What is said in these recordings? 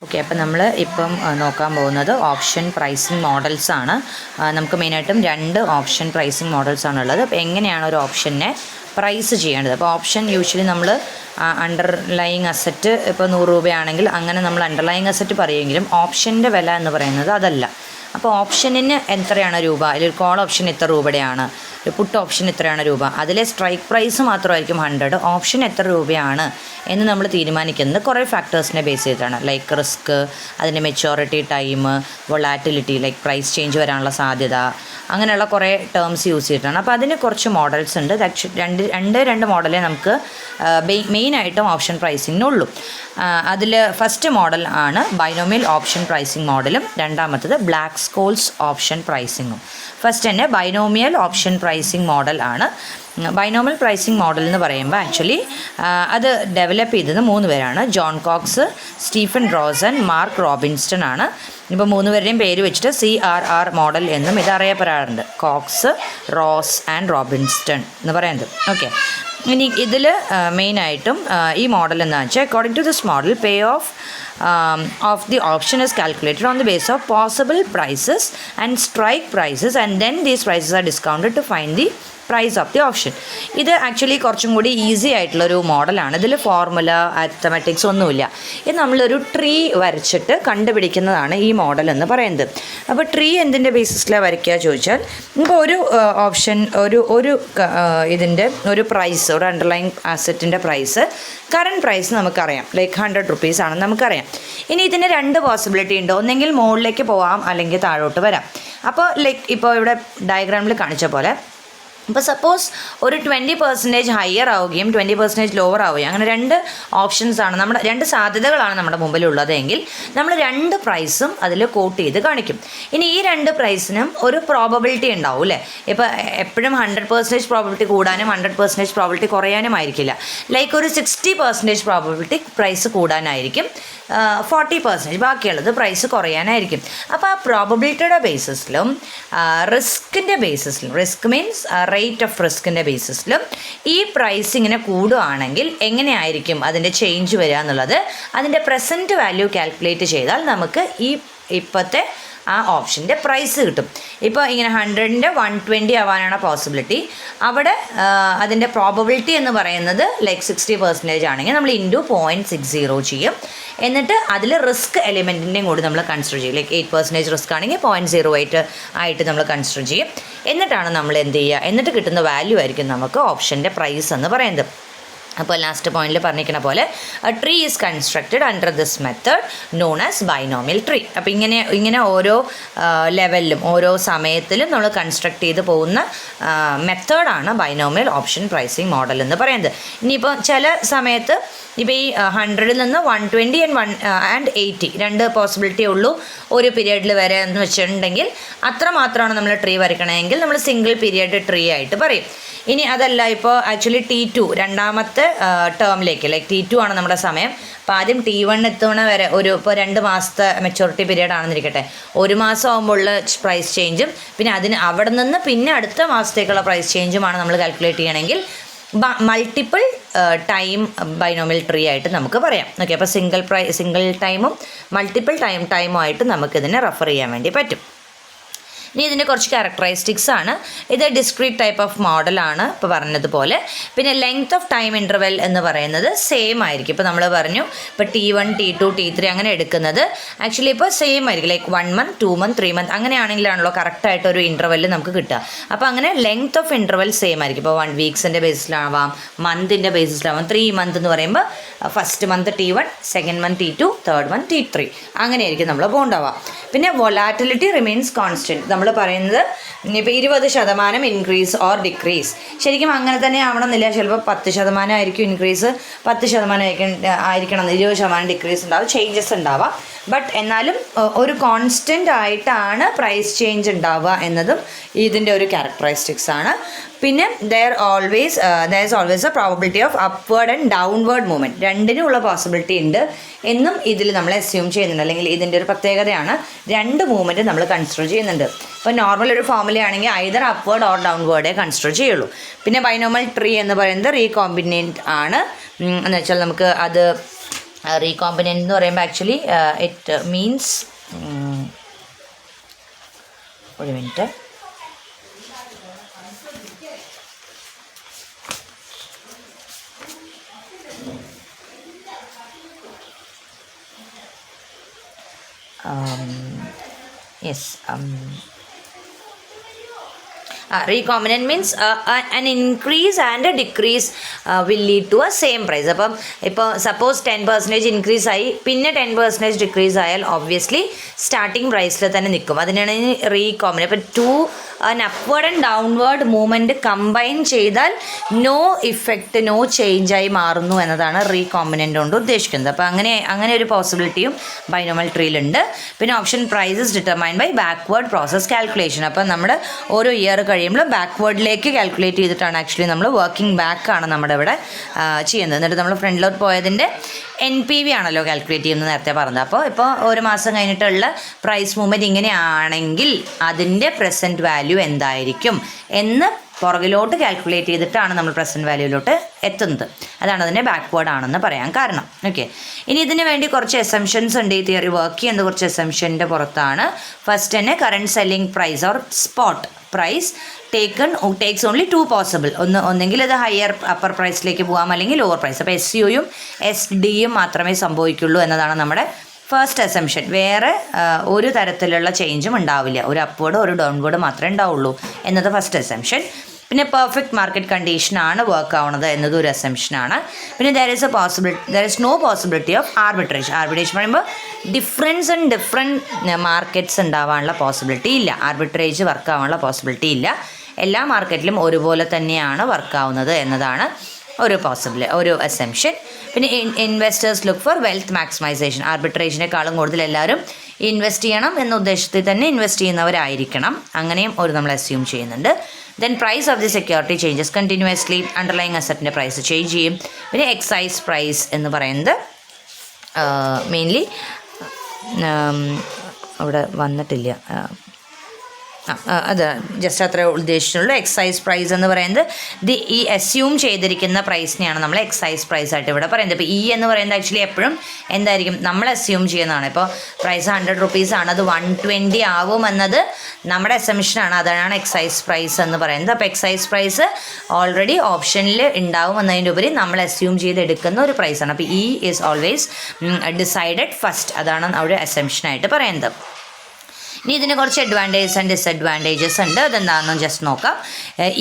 Okay, അപ്പോൾ നമ്മൾ ഇപ്പം നോക്കാൻ പോകുന്നത് ഓപ്ഷൻ പ്രൈസിങ് മോഡൽസ് ആണ്. നമുക്ക് മെയിനായിട്ടും 2 ഓപ്ഷൻ പ്രൈസിങ് മോഡൽസ് ആണുള്ളത്. അപ്പോൾ എങ്ങനെയാണ് ഒരു ഓപ്ഷനെ പ്രൈസ് ചെയ്യേണ്ടത്? അപ്പോൾ ഓപ്ഷൻ യൂഷ്വലി നമ്മൾ അണ്ടർലൈങ് അസറ്റ് ഇപ്പോൾ 100 രൂപയാണെങ്കിൽ അങ്ങനെ നമ്മൾ അണ്ടർലൈങ് അസറ്റ് പറയുമെങ്കിലും ഓപ്ഷൻ്റെ വില എന്ന് പറയുന്നത് അതല്ല. അപ്പോൾ ഓപ്ഷനിന് എത്രയാണ് രൂപ, അല്ലെങ്കിൽ കോൾ ഓപ്ഷൻ എത്ര രൂപയുടെയാണ്, ഒരു പുട്ട് ഓപ്ഷൻ എത്രയാണ് രൂപ, അതിലെ സ്ട്രൈക്ക് പ്രൈസ് മാത്രമായിരിക്കും 100. ഓപ്ഷൻ എത്ര രൂപയാണ് എന്ന് നമ്മൾ തീരുമാനിക്കുന്നത് കുറേ ഫാക്ടേഴ്സിനെ ബേസ് ചെയ്തിട്ടാണ്. ലൈക്ക് റിസ്ക്, അതിൻ്റെ maturity time, volatility, like price change വരാനുള്ള സാധ്യത, അങ്ങനെയുള്ള കുറേ ടേംസ് യൂസ് ചെയ്തിട്ടാണ്. അപ്പോൾ അതിന് കുറച്ച് മോഡൽസ് ഉണ്ട്. രണ്ട് മോഡലേ നമുക്ക് മെയിനായിട്ടും ഓപ്ഷൻ പ്രൈസിങ്ങിനുള്ളൂ. അതിൽ ഫസ്റ്റ് മോഡൽ ആണ് ബൈനോമിയൽ ഓപ്ഷൻ പ്രൈസിങ് മോഡലും, രണ്ടാമത്തത് ബ്ലാക്ക് സ്കോൾസ് ഓപ്ഷൻ പ്രൈസിങ്ങും. ഫസ്റ്റ് തന്നെ ബൈനോമിയൽ ഓപ്ഷൻ പ്രൈസിങ് മോഡൽ ആണ്. ബൈനോമിയൽ പ്രൈസിങ് മോഡൽ എന്ന് പറയുമ്പോൾ ആക്ച്വലി അത് ഡെവലപ്പ് ചെയ്തത് 3 പേരാണ്. John Cox, Stephen Rosen, Mark Rubinstein ആണ്. ഇപ്പോൾ 3 പേരുടെയും പേര് വെച്ചിട്ട് CRR മോഡൽ എന്നും ഇത് അറിയപ്പെടാറുണ്ട്. കോക്സ്, റോസ് ആൻഡ് റോബിൻസ്റ്റൺ എന്ന് പറയുന്നത്. ഓക്കെ, ഇനി ഇതിൽ മെയിനായിട്ടും ഈ മോഡൽ എന്താണെന്ന് വെച്ചാൽ, according to this model pay of the option is calculated on the basis of possible prices and strike prices, and then these prices are discounted to find the price of the option. ഇത് actually കുറച്ചും കൂടി easy ആയിട്ടുള്ളൊരു മോഡലാണ്. ഇതിൽ formula, arithmetics ഒന്നുമില്ല. ഇത് നമ്മളൊരു tree വരച്ചിട്ട് കണ്ടുപിടിക്കുന്നതാണ് ഈ മോഡൽ എന്ന് പറയുന്നത്. അപ്പോൾ ട്രീ എന്തിൻ്റെ ബേസിസിലാണ് വരയ്ക്കുക ചോദിച്ചാൽ, ഇപ്പോൾ ഒരു ഓപ്ഷൻ ഒരു ഇതിൻ്റെ ഒരു പ്രൈസ്, ഒരു അണ്ടർലൈൻ അസറ്റിൻ്റെ പ്രൈസ്, കറണ്ട് പ്രൈസ് നമുക്കറിയാം, ലൈക്ക് 100 റുപ്പീസ് ആണെന്ന് നമുക്കറിയാം. ഇനി ഇതിന് 2 പോസിബിലിറ്റി ഉണ്ട്. ഒന്നെങ്കിൽ മുകളിലേക്ക് പോവാം, അല്ലെങ്കിൽ താഴോട്ട് വരാം. അപ്പോൾ ലൈക്ക് ഇപ്പോൾ ഇവിടെ ഡയഗ്രാമിൽ കാണിച്ച പോലെ, ഇപ്പോൾ സപ്പോസ് ഒരു 20% ഹയർ ആവുകയും 20% ലോവർ ആവുകയും, അങ്ങനെ 2 ഓപ്ഷൻസാണ് നമ്മുടെ 2 സാധ്യതകളാണ് നമ്മുടെ മുമ്പിലുള്ളതെങ്കിൽ നമ്മൾ 2 പ്രൈസും അതിൽ കോട്ട് ചെയ്ത് കാണിക്കും. ഇനി ഈ 2 പ്രൈസിനും ഒരു പ്രോബബിലിറ്റി ഉണ്ടാവും അല്ലേ. ഇപ്പോൾ എപ്പോഴും 100% പ്രോബബിലിറ്റി കൂടാനും 100% പ്രോബബിലിറ്റി കുറയാനും ആയിരിക്കില്ല. ലൈക്ക് ഒരു 60% പ്രോബബിലിറ്റി പ്രൈസ് കൂടാനായിരിക്കും, 40% ബാക്കിയുള്ളത് പ്രൈസ് കുറയാനായിരിക്കും. അപ്പോൾ ആ പ്രോബബിലിറ്റിയുടെ ബേസിസിലും റിസ്കിൻ്റെ ബേസിസിലും, റിസ്ക് മീൻസ് റേറ്റ് ഓഫ് റിസ്കിൻ്റെ ബേസിസിലും ഈ പ്രൈസ് ഇങ്ങനെ കൂടുകയാണെങ്കിൽ എങ്ങനെയായിരിക്കും അതിൻ്റെ ചേഞ്ച് വരിക എന്നുള്ളത് അതിൻ്റെ പ്രസൻറ്റ് വാല്യൂ കാൽക്കുലേറ്റ് ചെയ്താൽ നമുക്ക് ഈ ഇപ്പോഴത്തെ ആ ഓപ്ഷൻ്റെ പ്രൈസ് കിട്ടും. ഇപ്പോൾ ഇങ്ങനെ 100ൻ്റെ 120 ആവാനാണ് പോസിബിലിറ്റി. അവിടെ അതിൻ്റെ പ്രോബബിലിറ്റി എന്ന് പറയുന്നത് ലൈക്ക് 60% ആണെങ്കിൽ നമ്മൾ ഇൻറ്റു 0.60 ചെയ്യും. എന്നിട്ട് അതിൽ റിസ്ക് എലിമെൻറ്റിൻ്റെയും കൂടി നമ്മൾ കൺസിഡർ ചെയ്യും. ലൈക്ക് 8% റിസ്ക് ആണെങ്കിൽ 0.08 ആയിട്ട് നമ്മൾ കൺസിഡർ ചെയ്യും. എന്നിട്ടാണ് നമ്മൾ എന്ത് ചെയ്യുക, എന്നിട്ട് കിട്ടുന്ന വാല്യൂ ആയിരിക്കും നമുക്ക് ഓപ്ഷൻ്റെ പ്രൈസ് എന്ന് പറയുന്നത്. അപ്പോൾ ലാസ്റ്റ് പോയിന്റിൽ പറഞ്ഞിരിക്കുന്ന പോലെ tree is constructed under this method known as binomial tree. അപ്പോൾ ഇങ്ങനെ ഓരോ ലെവലിലും ഓരോ സമയത്തിലും നമ്മൾ കൺസ്ട്രക്ട് ചെയ്ത് പോകുന്ന മെത്തേഡാണ് ബൈനോമിയൽ ഓപ്ഷൻ പ്രൈസിങ് മോഡൽ എന്ന് പറയുന്നത്. ഇനിയിപ്പോൾ ചില സമയത്ത് ഇപ്പോൾ ഈ 100ൽ നിന്ന് 120 ആൻഡ് 80 2 പോസിബിലിറ്റി ഉള്ളൂ ഒരു പീരിയഡിൽ വരെ എന്ന് വെച്ചിട്ടുണ്ടെങ്കിൽ അത്ര മാത്രമാണ് നമ്മൾ ട്രീ വരയ്ക്കണമെങ്കിൽ നമ്മൾ സിംഗിൾ പീരിയഡ് ട്രീ ആയിട്ട് പറയും. ഇനി അതല്ല, ഇപ്പോൾ ആക്ച്വലി T2 രണ്ടാമത്തെ ടേമിലേക്ക്, ലൈക്ക് T2 ആണ് നമ്മുടെ സമയം. അപ്പോൾ ആദ്യം T1 എത്തുന്ന വരെ ഇപ്പോൾ 2 മാസത്തെ മെച്ചൂരിറ്റി പീരീഡ് ആണെന്നിരിക്കട്ടെ, 1 മാസം ആകുമ്പോഴുള്ള പ്രൈസ് ചേഞ്ചും പിന്നെ അവിടെ നിന്ന് പിന്നെ അടുത്ത മാസത്തേക്കുള്ള പ്രൈസ് ചേഞ്ചുമാണ് നമ്മൾ കാൽക്കുലേറ്റ് ചെയ്യണമെങ്കിൽ മൾട്ടിപ്പിൾ ടൈം ബൈനോമിയൽ ട്രീ ആയിട്ട് നമുക്ക് പറയാം. ഓക്കെ, അപ്പോൾ സിംഗിൾ ടൈമും മൾട്ടിപ്പിൾ ടൈമുമായിട്ട് നമുക്കിതിനെ റെഫർ ചെയ്യാൻ വേണ്ടി പറ്റും. ഇനി ഇതിൻ്റെ കുറച്ച് ക്യാരക്ടറിസ്റ്റിക്സ് ആണ്. ഇത് ഡിസ്ക്രീറ്റ് ടൈപ്പ് ഓഫ് മോഡലാണ് ഇപ്പോൾ പറഞ്ഞതുപോലെ. പിന്നെ ലെങ്ത് ഓഫ് ടൈം ഇൻ്റർവെൽ എന്ന് പറയുന്നത് സെയിം ആയിരിക്കും. ഇപ്പോൾ നമ്മൾ പറഞ്ഞു ഇപ്പോൾ T1, T2, T3 അങ്ങനെ എടുക്കുന്നത് ആക്ച്വലി ഇപ്പോൾ സെയിം ആയിരിക്കും. ലൈക്ക് 1 month, 2 month, 3 month അങ്ങനെയാണെങ്കിലാണല്ലോ കറക്റ്റായിട്ടൊരു ഇൻ്റർവെല്ലിൽ നമുക്ക് കിട്ടുക. അപ്പോൾ അങ്ങനെ ലെങ്ത് ഓഫ് ഇൻ്റർവെൽ സെയിം ആയിരിക്കും. ഇപ്പോൾ 1 വീക്സിൻ്റെ ബേസിലാവാം, മന്തിൻ്റെ ബേസിലാവാം. 3 month എന്ന് പറയുമ്പോൾ first month T1, second month T2, third month T3 അങ്ങനെയായിരിക്കും നമ്മൾ പോകണ്ടാവുക. പിന്നെ വൊളാറ്റിലിറ്റി റിമെയിൻസ് കോൺസ്റ്റൻറ്റ്. നമ്മൾ പറയുന്നത് ഇപ്പോൾ 20% ഇൻക്രീസ് ഓർ ഡിക്രീസ്. ശരിക്കും അങ്ങനെ തന്നെ ആവണമെന്നില്ല. ചിലപ്പോൾ 10% ആയിരിക്കും ഇൻക്രീസ്, 10% ആയിരിക്കണം, 20% ഡിക്രീസ് ഉണ്ടാവും, ചേഞ്ചസ് ഉണ്ടാവാം. ബട്ട് എന്നാലും ഒരു കോൺസ്റ്റൻ്റ് ആയിട്ടാണ് പ്രൈസ് ചേഞ്ച് ഉണ്ടാവുക എന്നതും ഇതിൻ്റെ ഒരു ക്യാരക്ടറിസ്റ്റിക്സ് ആണ്. പിന്നെ there is always a probability of upward and downward movement. രണ്ടിനുമുള്ള പോസിബിലിറ്റി ഉണ്ട് എന്നും ഇതിൽ നമ്മൾ അസ്യൂം ചെയ്യുന്നുണ്ട്. അല്ലെങ്കിൽ ഇതിൻ്റെ ഒരു പ്രത്യേകതയാണ് 2 മൂവ്മെൻറ്റ് നമ്മൾ കൺസിഡർ ചെയ്യുന്നുണ്ട്. ഇപ്പോൾ നോർമൽ ഒരു ഫോമുലയാണെങ്കിൽ ഐദർ അപ്വേർഡ് ഓർ ഡൗൺവേർഡേ കൺസിഡർ ചെയ്യുള്ളൂ. പിന്നെ ബൈനോമിയൽ ട്രീ എന്ന് പറയുന്നത് റീകോമ്പിനൻ്റ് ആണ്. എന്ന് വെച്ചാൽ നമുക്ക് അത് റീകോമ്പിനൻ്റ് എന്ന് പറയുമ്പോൾ ആക്ച്വലി ഇറ്റ് മീൻസ് ഒരു minute yes recombinant means an increase and a decrease will lead to a same price. അപ്പം ഇപ്പോൾ സപ്പോസ് 10% ഇൻക്രീസ് ആയി പിന്നെ 10% ഡിക്രീസ് ആയാൽ ഒബ്വിയസ്ലി സ്റ്റാർട്ടിങ് പ്രൈസിൽ തന്നെ നിൽക്കും. അതിനാണ് റീകോമ്പിനൻ്റ്. അപ്പോൾ an upward and downward movement combine ചെയ്താൽ നോ ഇഫക്റ്റ് നോ ചേഞ്ച് ആയി മാറുന്നു എന്നതാണ് റീകോമ്പിനൻ്റ് കൊണ്ട് ഉദ്ദേശിക്കുന്നത്. അപ്പോൾ അങ്ങനെ ഒരു പോസിബിലിറ്റിയും ബൈനോമൽ ട്രീയിലുണ്ട്. പിന്നെ option prices determined by backward process calculation. അപ്പോൾ നമ്മൾ ഓരോ ഇയർ കഴിയുമ്പോൾ ബാക്ക്വേർഡിലേക്ക് കാൽക്കുലേറ്റ് ചെയ്തിട്ടാണ് ആക്ച്വലി നമ്മൾ വർക്കിംഗ് ബാക്കാണ് നമ്മുടെ ഇവിടെ ചെയ്യുന്നത്. എന്നിട്ട് നമ്മൾ ഫ്രണ്ടിലോട്ട് പോയതിൻ്റെ NPV ആണല്ലോ കാൽക്കുലേറ്റ് ചെയ്യുന്നത് നേരത്തെ പറഞ്ഞത്. അപ്പോൾ ഇപ്പോൾ ഒരു മാസം കഴിഞ്ഞിട്ടുള്ള പ്രൈസ് മൂവ്മെൻറ്റ് ഇങ്ങനെയാണെങ്കിൽ അതിൻ്റെ പ്രസൻറ്റ് വാല്യൂ എന്തായിരിക്കും എന്ന് പുറകിലോട്ട് കാൽക്കുലേറ്റ് ചെയ്തിട്ടാണ് നമ്മൾ പ്രസൻറ്റ് വാല്യൂയിലോട്ട് എത്തുന്നത്. അതാണ് അതിൻ്റെ ബാക്ക്വേർഡ് ആണെന്ന് പറയാൻ കാരണം. ഓക്കെ, ഇനി ഇതിന് വേണ്ടി കുറച്ച് എസംഷൻസ് ഉണ്ട്. ഈ തിയറി വർക്ക് ചെയ്യുന്നത് കുറച്ച് എസംഷൻ്റെ പുറത്താണ്. ഫസ്റ്റ് തന്നെ current selling price or spot price takes only 2 possible. ഒന്നെങ്കിൽ അത് ഹയർ അപ്പർ പ്രൈസിലേക്ക് പോകാം അല്ലെങ്കിൽ ലോവർ പ്രൈസ്. അപ്പോൾ SUയും SDയും മാത്രമേ സംഭവിക്കുള്ളൂ എന്നതാണ് നമ്മുടെ ഫസ്റ്റ് അസംഷൻ. വേറെ ഒരു തരത്തിലുള്ള ചേഞ്ചും ഉണ്ടാവില്ല. ഒരു അപ്വേർഡ് ഒരു ഡൗൺവേർഡ് മാത്രമേ ഉണ്ടാവുള്ളൂ എന്നത് ഫസ്റ്റ് അസംഷൻ. പിന്നെ പെർഫെക്റ്റ് മാർക്കറ്റ് കണ്ടീഷനാണ് വർക്ക് ആവുന്നത് എന്നതും ഒരു അസംഷനാണ്. പിന്നെ there is no possibility of arbitration. Arbitration പറയുമ്പോൾ ഡിഫറെൻറ്റ് മാർക്കറ്റ്സ് ഉണ്ടാവാനുള്ള പോസിബിലിറ്റി ഇല്ല. ആർബിട്രേജ് വർക്ക് ആവാനുള്ള പോസിബിലിറ്റി ഇല്ല. എല്ലാ മാർക്കറ്റിലും ഒരുപോലെ തന്നെയാണ് വർക്കാവുന്നത് എന്നതാണ് ഒരു അസംഷൻ. പിന്നെ investors look for wealth maximisation. ആർബിട്രേഷനേക്കാളും കൂടുതൽ എല്ലാവരും ഇൻവെസ്റ്റ് ചെയ്യണം എന്ന ഉദ്ദേശത്തിൽ തന്നെ ഇൻവെസ്റ്റ് ചെയ്യുന്നവരായിരിക്കണം. അങ്ങനെയും നമ്മൾ അസ്യൂം ചെയ്യുന്നുണ്ട്. Then price of the security changes continuously. Underlying അസറ്റിൻ്റെ പ്രൈസ് ചേഞ്ച് ചെയ്യും. പിന്നെ എക്സൈസ് പ്രൈസ് എന്ന് പറയുന്നത് മെയിൻലി അവിടെ വന്നിട്ടില്ല. അത് ജസ്റ്റ് അത്രേ ഉദ്ദേശിച്ചുള്ളൂ. എക്സൈസ് പ്രൈസ് എന്ന് പറയുന്നത് ഈ അസ്യൂം ചെയ്തിരിക്കുന്ന പ്രൈസിനെയാണ് നമ്മൾ എക്സൈസ് പ്രൈസ് ആയിട്ട് ഇവിടെ പറയുന്നത്. ഇപ്പോൾ എന്ന് പറയുന്നത് ആക്ച്വലി എപ്പോഴും എന്തായിരിക്കും നമ്മൾ അസ്യൂം ചെയ്യുന്നതാണ്. ഇപ്പോൾ പ്രൈസ് 100 rupees ആണ്, അത് 120 ആവുമെന്നത് നമ്മുടെ അസംഷനാണ്. അതാണ് എക്സൈസ് പ്രൈസ് എന്ന് പറയുന്നത്. അപ്പോൾ എക്സൈസ് പ്രൈസ് ഓൾറെഡി ഓപ്ഷനിൽ ഉണ്ടാവും എന്നതിൻ്റെ ഉപരി നമ്മൾ അസ്യൂം ചെയ്തെടുക്കുന്ന ഒരു പ്രൈസാണ്. അപ്പോൾ ഈസ് ഓൾവേസ് ഡിസൈഡഡ് ഫസ്റ്റ്. അതാണ് അവിടെ അസംഷനായിട്ട് പറയുന്നത്. ഇനി ഇതിന് കുറച്ച് അഡ്വാൻറ്റേജസ് ആൻഡ് ഡിസഡ്വാൻറ്റേജസ് ഉണ്ട്. അതെന്താണെന്ന് ജസ്റ്റ് നോക്കാം.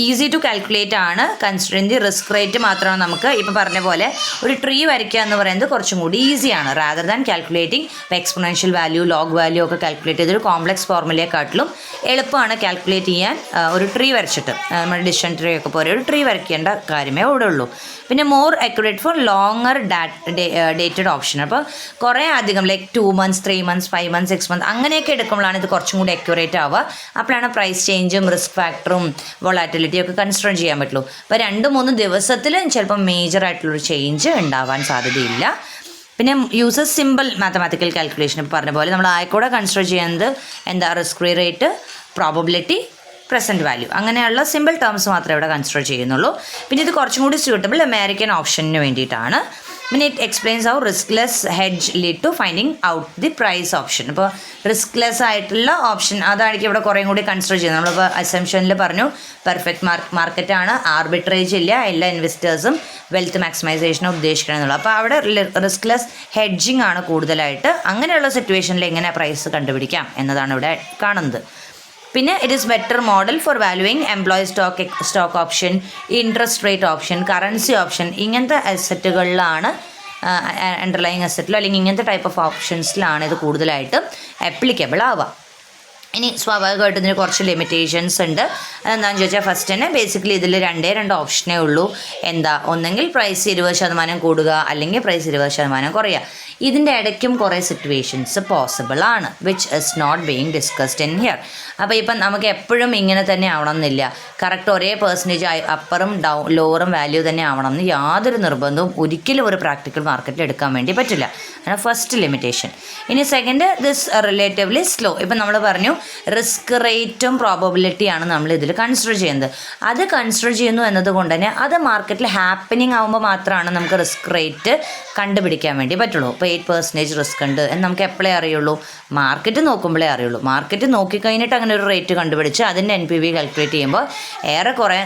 ഈസി ടു കാൽക്കുലേറ്റ് ആണ്. കൺസിഡറിങ് ദി റിസ്ക് റേറ്റ് മാത്രമാണ് നമുക്ക് ഇപ്പോൾ പറഞ്ഞ പോലെ ഒരു ട്രീ വരയ്ക്കുക എന്ന് പറയുന്നത് കുറച്ചും കൂടി ഈസിയാണ് rather than calculating exponential value log value ഒക്കെ കാൽക്കുലേറ്റ് ചെയ്തൊരു കോംപ്ലക്സ് ഫോർമുലയെക്കാട്ടിലും എളുപ്പമാണ് കാൽക്കുലേറ്റ് ചെയ്യാൻ ഒരു ട്രീ വരച്ചിട്ട്. നമ്മുടെ ഡിഷൻ ട്രീ ഒക്കെ പോലെ ഒരു ട്രീ വരയ്ക്കേണ്ട കാര്യമേ ഇവിടെ ഉള്ളൂ. പിന്നെ more accurate four longer dated option. അപ്പോൾ കുറേ അധികം like 2 months 3 months 5 months 6 months അങ്ങനെയൊക്കെ എടുക്കുമ്പോഴാണ് ഇത് കുറച്ചും കൂടി അക്യുറേറ്റ് ആവുക. അപ്പോഴാണ് പ്രൈസ് ചേഞ്ചും റിസ്ക് ഫാക്ടറും വൊളാറ്റിലിറ്റിയും ഒക്കെ കൺസിഡർ ചെയ്യാൻ പറ്റുള്ളൂ. അപ്പോൾ 2-3 ദിവസത്തിൽ ചിലപ്പോൾ മേജറായിട്ടുള്ളൊരു ചേഞ്ച് ഉണ്ടാവാൻ സാധ്യതയില്ല. പിന്നെ യൂസസ് സിമ്പിൾ മാത്തമാറ്റിക്കൽ കാൽക്കുലേഷൻ. ഇപ്പോൾ പറഞ്ഞ പോലെ നമ്മൾ ആയിക്കൂടെ കൺസിഡർ ചെയ്യുന്നത് എന്താ risk free rate, probability, present value, അങ്ങനെയുള്ള സിമ്പിൾ ടേംസ് മാത്രമേ ഇവിടെ കൺസിഡർ ചെയ്യുന്നുള്ളൂ. പിന്നെ ഇത് കുറച്ചും കൂടി സ്യൂട്ടബിൾ അമേരിക്കൻ ഓപ്ഷന് വേണ്ടിയിട്ടാണ്. പിന്നെ it explains how riskless hedge lead to finding out the price option. ഇപ്പോൾ റിസ്ക്ലെസ് ആയിട്ടുള്ള ഓപ്ഷൻ അതായിരിക്കും ഇവിടെ കുറേ കൂടി കൺസിഡർ ചെയ്യുന്നത്. നമ്മളിപ്പോൾ അസംഷനിൽ പറഞ്ഞു പെർഫെക്റ്റ് മാർക്കറ്റാണ്, ആർബിട്രേജ് ഇല്ല, എല്ലാ ഇൻവെസ്റ്റേഴ്സും വെൽത്ത് മാക്സിമൈസേഷനും ഉദ്ദേശിക്കണം എന്നുള്ളത്. അപ്പോൾ അവിടെ റിസ്ക്ലെസ് ഹെഡ്ജിങ് ആണ് കൂടുതലായിട്ട്. അങ്ങനെയുള്ള സിറ്റുവേഷനിൽ എങ്ങനെ പ്രൈസ് കണ്ടുപിടിക്കാം എന്നതാണ് ഇവിടെ കാണുന്നത്. പിന്നെ it is better model for valuing employee stock option, interest rate option, currency option, ഇങ്ങനത്തെ അസറ്റുകളിലാണ് അണ്ടർലൈങ് അസറ്റിലോ അല്ലെങ്കിൽ ഇങ്ങനത്തെ ടൈപ്പ് ഓഫ് ഓപ്ഷൻസിലാണ് ഇത് കൂടുതലായിട്ട് ആപ്ലിക്കബിൾ ആവുക. ഇനി സ്വാഭാവികമായിട്ടും ഇതിന് കുറച്ച് ലിമിറ്റേഷൻസ് ഉണ്ട്. അതെന്താണെന്ന് ചോദിച്ചാൽ ഫസ്റ്റ് തന്നെ ബേസിക്കലി ഇതിൽ 2 ഓപ്ഷനേ ഉള്ളൂ. ഒന്നെങ്കിൽ പ്രൈസ് 20% കൂടുക അല്ലെങ്കിൽ പ്രൈസ് 20% കുറയുക. ഇതിൻ്റെ ഇടയ്ക്കും കുറേ സിറ്റുവേഷൻസ് പോസിബിൾ ആണ് which is not being discussed in here. അപ്പോൾ ഇപ്പം നമുക്ക് എപ്പോഴും ഇങ്ങനെ തന്നെ ആവണമെന്നില്ല. കറക്റ്റ് ഒരേ പെർസെൻറ്റേജ് അപ്പറും ലോവറും വാല്യൂ തന്നെ ആവണമെന്ന് യാതൊരു നിർബന്ധവും ഒരിക്കലും ഒരു പ്രാക്ടിക്കൽ മാർക്കറ്റിൽ എടുക്കാൻ വേണ്ടി പറ്റില്ല. അതാണ് ഫസ്റ്റ് ലിമിറ്റേഷൻ. ഇനി സെക്കൻഡ് ദിസ് റിലേറ്റീവ്ലി സ്ലോ. ഇപ്പം നമ്മൾ പറഞ്ഞു റിസ്ക് റേറ്റും പ്രോബബിലിറ്റിയാണ് നമ്മൾ ഇതിൽ കൺസിഡർ ചെയ്യുന്നത്. അത് കൺസിഡർ ചെയ്യുന്നു എന്നതുകൊണ്ട് തന്നെ അത് മാർക്കറ്റിൽ ഹാപ്പനിങ് ആകുമ്പോൾ മാത്രമാണ് നമുക്ക് റിസ്ക് റേറ്റ് കണ്ടുപിടിക്കാൻ വേണ്ടി പറ്റുള്ളൂ. ഇപ്പോൾ 8% റിസ്ക് ഉണ്ട് എന്ന് നമുക്ക് എപ്പോഴേ അറിയുള്ളൂ? മാർക്കറ്റ് നോക്കുമ്പോഴേ അറിയുള്ളൂ. മാർക്കറ്റ് നോക്കിക്കഴിഞ്ഞിട്ട് അങ്ങനെ ഒരു റേറ്റ് കണ്ടുപിടിച്ച് അതിൻ്റെ NPV കാൽക്കുലേറ്റ് ചെയ്യുമ്പോൾ ഏറെക്കുറെ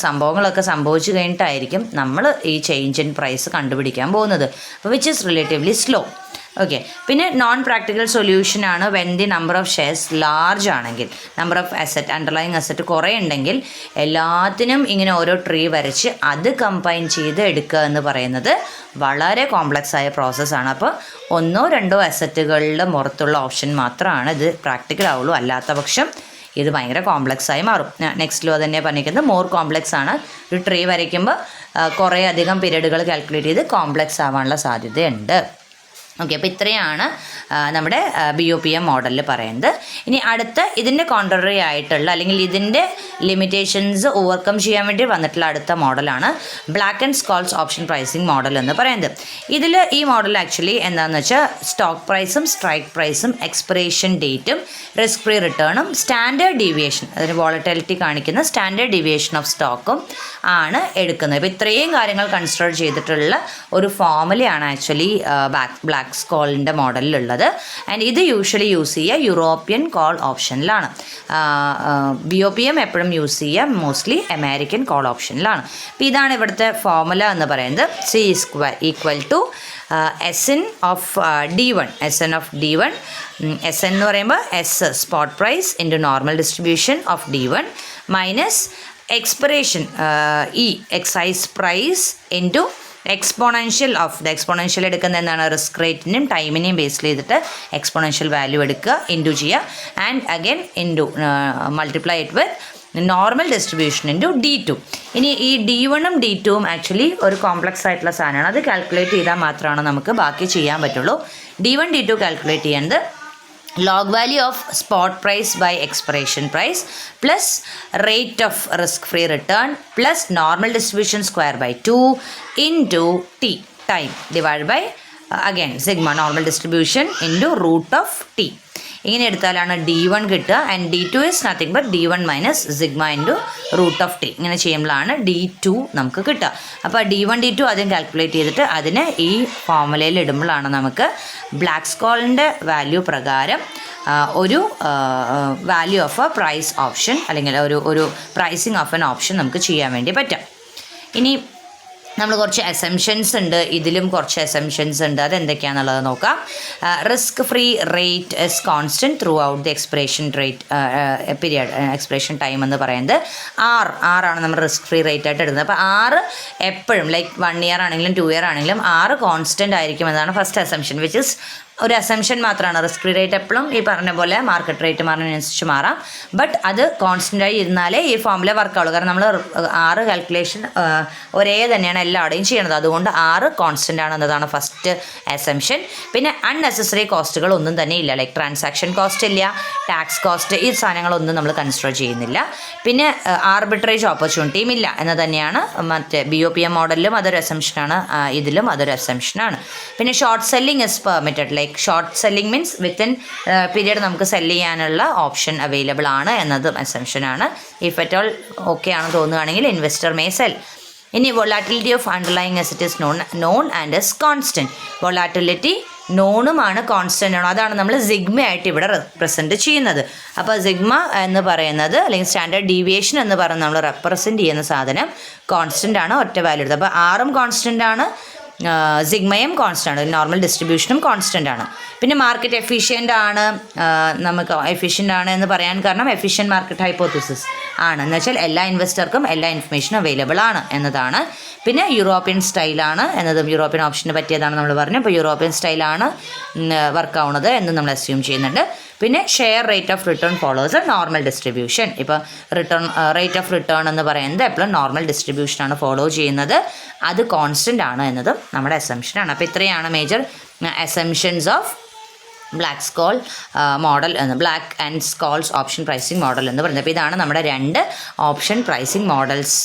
സംഭവങ്ങളൊക്കെ സംഭവിച്ചു കഴിഞ്ഞിട്ടായിരിക്കും നമ്മൾ ഈ ചേഞ്ച് ഇൻ പ്രൈസ് കണ്ടുപിടിക്കാൻ പോകുന്നത്. അപ്പോൾ which is relatively slow. Okay. പിന്നെ നോൺ പ്രാക്ടിക്കൽ സൊല്യൂഷനാണ് when the number of shares large ആണെങ്കിൽ, number of asset underlying asset കുറേ ഉണ്ടെങ്കിൽ എല്ലാത്തിനും ഇങ്ങനെ ഓരോ ട്രീ വരച്ച് അത് കമ്പൈൻ ചെയ്ത് എടുക്കുക എന്ന് പറയുന്നത് വളരെ കോംപ്ലക്സ് ആയ പ്രോസസ്സാണ്. അപ്പോൾ 1-2 അസറ്റുകളുടെ പുറത്തുള്ള ഓപ്ഷൻ മാത്രമാണ് ഇത് പ്രാക്ടിക്കൽ ആവുള്ളൂ. അല്ലാത്ത പക്ഷം ഇത് ഭയങ്കര കോംപ്ലക്സ് ആയി മാറും. നെക്സ്റ്റ് ലോ തന്നെ പറഞ്ഞിരിക്കുന്നത് മോർ കോംപ്ലക്സ് ആണ്. ഒരു ട്രീ വരയ്ക്കുമ്പോൾ കുറേ അധികം പീരീഡുകൾ കാൽക്കുലേറ്റ് ചെയ്ത് കോംപ്ലക്സ് ആവാനുള്ള സാധ്യതയുണ്ട്. ഓക്കെ. അപ്പോൾ ഇത്രയാണ് നമ്മുടെ BOPM മോഡലിൽ പറയുന്നത്. ഇനി അടുത്ത ഇതിൻ്റെ കോൺട്രറി ആയിട്ടുള്ള അല്ലെങ്കിൽ ഇതിൻ്റെ ലിമിറ്റേഷൻസ് ഓവർകം ചെയ്യാൻ വേണ്ടി വന്നിട്ടുള്ള അടുത്ത മോഡലാണ് black and Scholes option pricing model എന്ന് പറയുന്നത്. ഇതിൽ ഈ മോഡൽ ആക്ച്വലി എന്താണെന്ന് വെച്ചാൽ സ്റ്റോക്ക് പ്രൈസും സ്ട്രൈക്ക് പ്രൈസും എക്സ്പിറേഷൻ ഡേറ്റും റിസ്ക് ഫ്രീ റിട്ടേണും സ്റ്റാൻഡേർഡ് ഡീവിയേഷൻ, അതിന് വോളറ്റിലിറ്റി കാണിക്കുന്ന സ്റ്റാൻഡേർഡ് ഡീവിയേഷൻ ഓഫ് സ്റ്റോക്കും ആണ് എടുക്കുന്നത്. ഇപ്പോൾ ഇത്രയും കാര്യങ്ങൾ കൺസിഡർ ചെയ്തിട്ടുള്ള ഒരു ഫോർമുലയാണ് ആക്ച്വലി ബ്ലാക്ക് കോളിൻ്റെ മോഡലിലുള്ളത്. ആൻഡ് ഇത് യൂഷ്വലി യൂസ് ചെയ്യുക യൂറോപ്യൻ കോൾ ഓപ്ഷനിലാണ്. BOPM എപ്പോഴും യൂസ് ചെയ്യുക മോസ്റ്റ്ലി അമേരിക്കൻ കോൾ ഓപ്ഷനിലാണ്. അപ്പോൾ ഇതാണ് ഇവിടുത്തെ ഫോർമുല എന്ന് പറയുന്നത്. C equal to SN of D1. SN of D1, SN എന്ന് പറയുമ്പോൾ S spot price into normal distribution of D1 minus expiration excise price into exponential of the exponential എടുക്കുന്ന എന്താണ് റിസ്ക് റേറ്റിനെയും ടൈമിനെയും ബേസ് ചെയ്തിട്ട് എക്സ്പോണൻഷ്യൽ വാല്യൂ എടുക്കുക, into ചെയ്യുക and again into multiply it with normal distribution into D2. ഇനി ഈ D1ഉം D2ഉം actually ഒരു കോംപ്ലക്സ് ആയിട്ടുള്ള സാധനമാണ്. അത് കാൽക്കുലേറ്റ് ചെയ്താൽ മാത്രമാണ് നമുക്ക് ബാക്കി ചെയ്യാൻ പറ്റുള്ളൂ. D1 D2 കാൽക്കുലേറ്റ് ചെയ്യുന്നത് log value of spot price by expiration price plus rate of risk free return plus normal distribution square by 2 into T time divided by again sigma normal distribution into root of T. ഇങ്ങനെ എടുത്താലാണ് D1 കിട്ടുക. And D2 is nothing but D1 minus sigma into root of T. ഇങ്ങനെ ചെയ്യുമ്പോഴാണ് D2 നമുക്ക് കിട്ടുക. അപ്പോൾ D1 D2 ആദ്യം calculate ചെയ്തിട്ട് അതിനെ ഈ ഫോർമുലയിൽ ഇടുമ്പോഴാണ് നമുക്ക് ബ്ലാക്ക് സ്കോളിൻ്റെ വാല്യൂ പ്രകാരം ഒരു value of a price option അല്ലെങ്കിൽ ഒരു പ്രൈസിങ് ഓഫ് എൻ ഓപ്ഷൻ നമുക്ക് ചെയ്യാൻ വേണ്ടി പറ്റും. ഇനി നമ്മൾ കുറച്ച് അസംഷൻസ് ഉണ്ട്, ഇതിലും കുറച്ച് അസംഷൻസ് ഉണ്ട്. അതെന്തൊക്കെയാണെന്നുള്ളത് നോക്കാം. Risk free rate is constant through out the expiration rate period expiration time എന്ന് പറയുന്നത് ആറാണ് നമ്മൾ റിസ്ക് ഫ്രീ റേറ്റ് ആയിട്ട് എടുക്കുന്നത്. അപ്പോൾ 6 എപ്പോഴും ലൈക്ക് 1 ഇയർ ആണെങ്കിലും 2 ഇയർ ആണെങ്കിലും 6 കോൺസ്റ്റൻ്റ് ആയിരിക്കും എന്നതാണ് ഫസ്റ്റ് അസംഷൻ, വിച്ച് ഇസ് ഒരു അസംഷൻ മാത്രമാണ്. റിസ്ക് ഫ്രീ റേറ്റ് എപ്പോഴും ഈ പറഞ്ഞ പോലെ മാർക്കറ്റ് റേറ്റ് മാറുന്നതിനനുസരിച്ച് മാറാം. ബട്ട് അത് കോൺസ്റ്റൻ്റായി ഇരുന്നാലേ ഈ ഫോർമുല വർക്കാവുള്ളൂ. കാരണം നമ്മൾ 6 കാൽക്കുലേഷൻ ഒരേ തന്നെയാണ് എല്ലാവിടെയും ചെയ്യണത്. അതുകൊണ്ട് 6 കോൺസ്റ്റൻ്റ് ആണ് എന്നതാണ് ഫസ്റ്റ് അസംഷൻ. പിന്നെ അൺനെസസറി കോസ്റ്റുകൾ ഒന്നും തന്നെ ഇല്ല. ലൈക്ക് ട്രാൻസാക്ഷൻ കോസ്റ്റ് ഇല്ല, ടാക്സ് കോസ്റ്റ്, ഈ സാധനങ്ങളൊന്നും നമ്മൾ കൺസിഡർ ചെയ്യുന്നില്ല. പിന്നെ ആർബിട്രേജ് ഓപ്പർച്യൂണിറ്റിയും ഇല്ല എന്ന് തന്നെയാണ് മറ്റേ BOPM മോഡലിലും അതൊരു അസംഷനാണ്, ഇതിലും അതൊരു അസംഷനാണ്. പിന്നെ short selling is permitted. Like short selling means within period നമുക്ക് സെല്ല് ചെയ്യാനുള്ള ഓപ്ഷൻ അവൈലബിൾ ആണ് എന്നതും അസംഷനാണ്. ഇഫ് അറ്റ് ഓൾ ഓക്കെ ആണെന്ന് തോന്നുകയാണെങ്കിൽ ഇൻവെസ്റ്റർ മേ സെൽ. ഇനി volatility of underlying asset is known and is constant. Volatility നോണുമാണ്, കോൺസ്റ്റൻ്റ് ആണ്. അതാണ് നമ്മൾ സിഗ്മ ആയിട്ട് ഇവിടെ റെപ്രസെൻറ്റ് ചെയ്യുന്നത്. അപ്പോൾ സിഗ്മ എന്ന് പറയുന്നത് അല്ലെങ്കിൽ സ്റ്റാൻഡേർഡ് ഡീവിയേഷൻ എന്ന് പറയുന്നത് നമ്മൾ റെപ്രസെൻറ്റ് ചെയ്യുന്ന സാധനം കോൺസ്റ്റൻ്റ് ആണ്, ഒറ്റ വാല്യൂ എടുത്തത്. അപ്പോൾ 6ഉം കോൺസ്റ്റൻ്റ് ആണ്, സിഗ്മയും കോൺസ്റ്റൻ്റ് ആണ്, നോർമൽ ഡിസ്ട്രിബ്യൂഷനും കോൺസ്റ്റൻ്റ് ആണ്. പിന്നെ മാർക്കറ്റ് എഫിഷ്യൻ്റ് ആണ്. നമുക്ക് എഫിഷ്യൻ്റ് ആണ് എന്ന് പറയാൻ കാരണം എഫിഷ്യൻറ്റ് മാർക്കറ്റ് ഹൈപ്പോത്തിസിസ് ആണ്. എന്ന് വെച്ചാൽ എല്ലാ ഇൻവെസ്റ്റർക്കും എല്ലാ ഇൻഫർമേഷനും അവൈലബിൾ ആണ് എന്നതാണ്. പിന്നെ യൂറോപ്യൻ സ്റ്റൈലാണ് എന്നതും യൂറോപ്യൻ ഓപ്ഷന് പറ്റിയതാണ് നമ്മൾ പറഞ്ഞു. അപ്പോൾ യൂറോപ്യൻ സ്റ്റൈലാണ് വർക്കാവുന്നത് എന്ന് നമ്മൾ അസ്യൂം ചെയ്യുന്നുണ്ട്. പിന്നെ share rate of return follows normal distribution. ഇപ്പോൾ റേറ്റ് ഓഫ് റിട്ടേൺ എന്ന് പറയുന്നത് എപ്പോഴും നോർമൽ ഡിസ്ട്രിബ്യൂഷനാണ് ഫോളോ ചെയ്യുന്നത്. അത് കോൺസ്റ്റൻ്റ് ആണ് എന്നതും നമ്മുടെ അസംഷനാണ്. അപ്പോൾ ഇത്രയാണ് major assumptions of Black Scholes model എന്ന്, Black and Scholes option pricing model എന്ന് പറയുന്നത്. അപ്പോൾ ഇതാണ് നമ്മുടെ 2 ഓപ്ഷൻ പ്രൈസിങ് മോഡൽസ്.